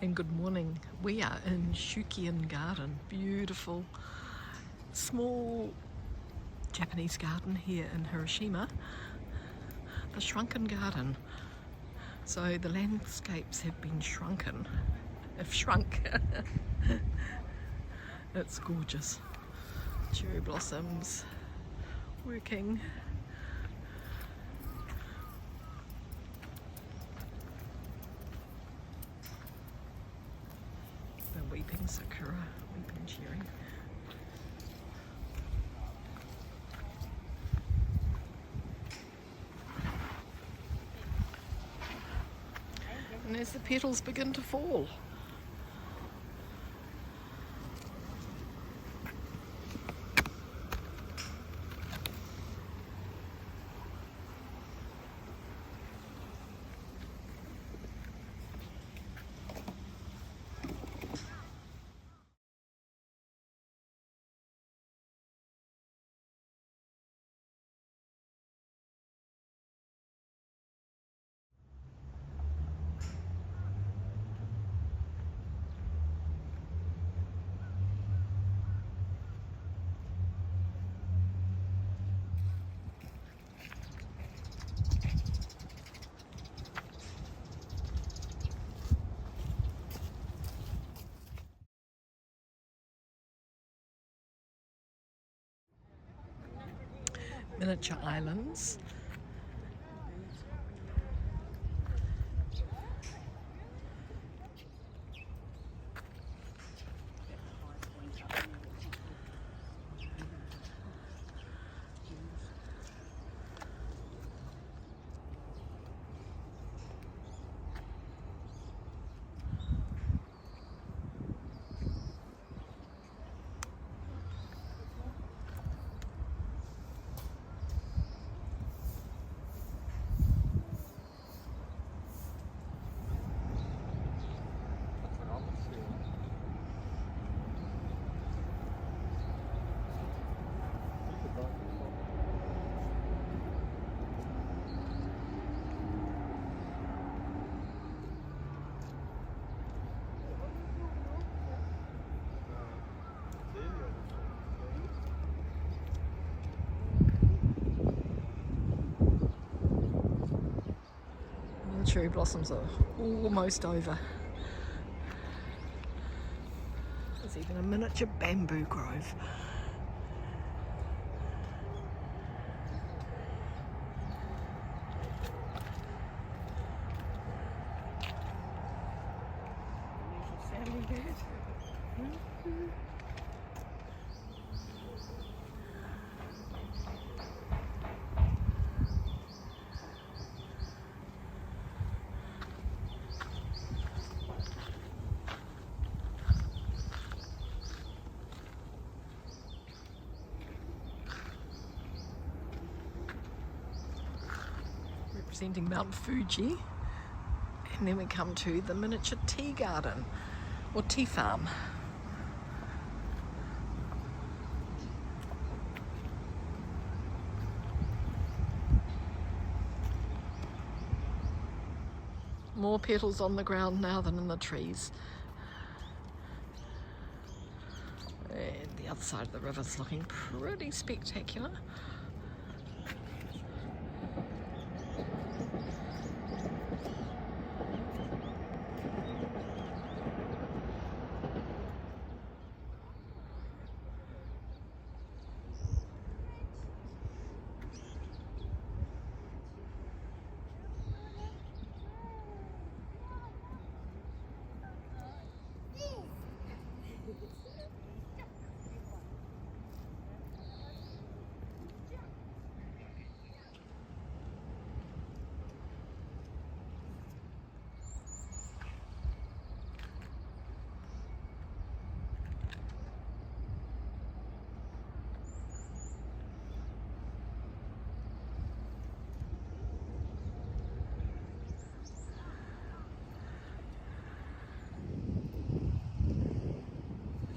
and good morning. We are in Shukkeien garden, beautiful small Japanese garden here in Hiroshima, the shrunken garden. So the landscapes have been shrunken, have shrunk. It's gorgeous. Cherry blossoms working. The weeping sakura, weeping cherry. And as the petals begin to fall. Miniature islands. The cherry blossoms are almost over. There's even a miniature bamboo grove. Family bird. Representing Mount Fuji, and then we come to the miniature tea garden or tea farm. More petals on the ground now than in the trees. And the other side of the river's looking pretty spectacular.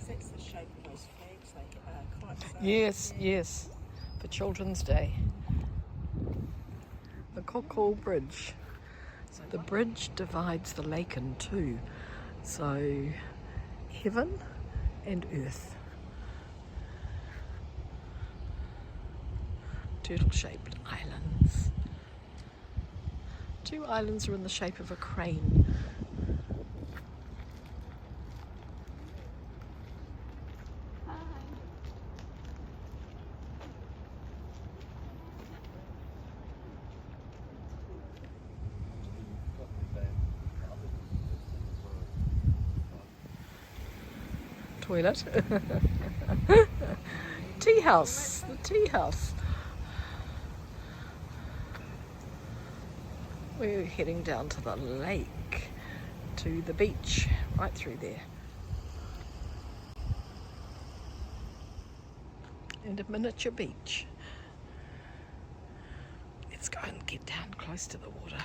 That's the shape of those flags, they are quite so. Yes, yes, for Children's Day. The Shukkeien Bridge. So the bridge divides the lake in two. So heaven and earth. Turtle-shaped islands. 2 islands are in the shape of a crane. Toilet. Tea house. The tea house. We're heading down to the lake, to the beach, right through there. And a miniature beach. Let's go and get down close to the water.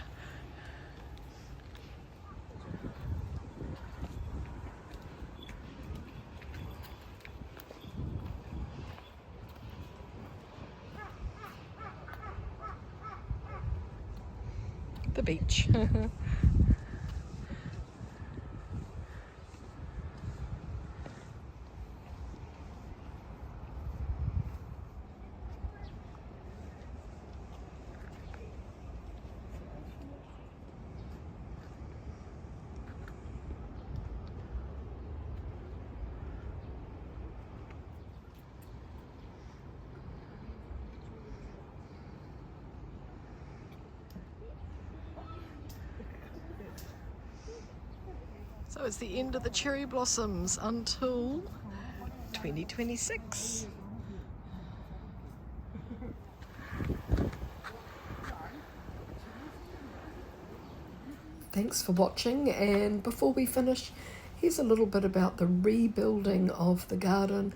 The beach. So it's the end of the cherry blossoms until 2026. Thanks for watching, and before we finish, here's a little bit about the rebuilding of the garden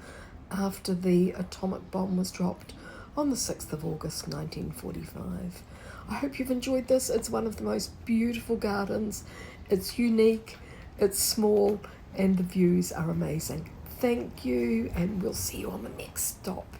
after the atomic bomb was dropped on the 6th of August 1945. I hope you've enjoyed this. It's one of the most beautiful gardens. It's unique, it's small, and the views are amazing. Thank you, and we'll see you on the next stop.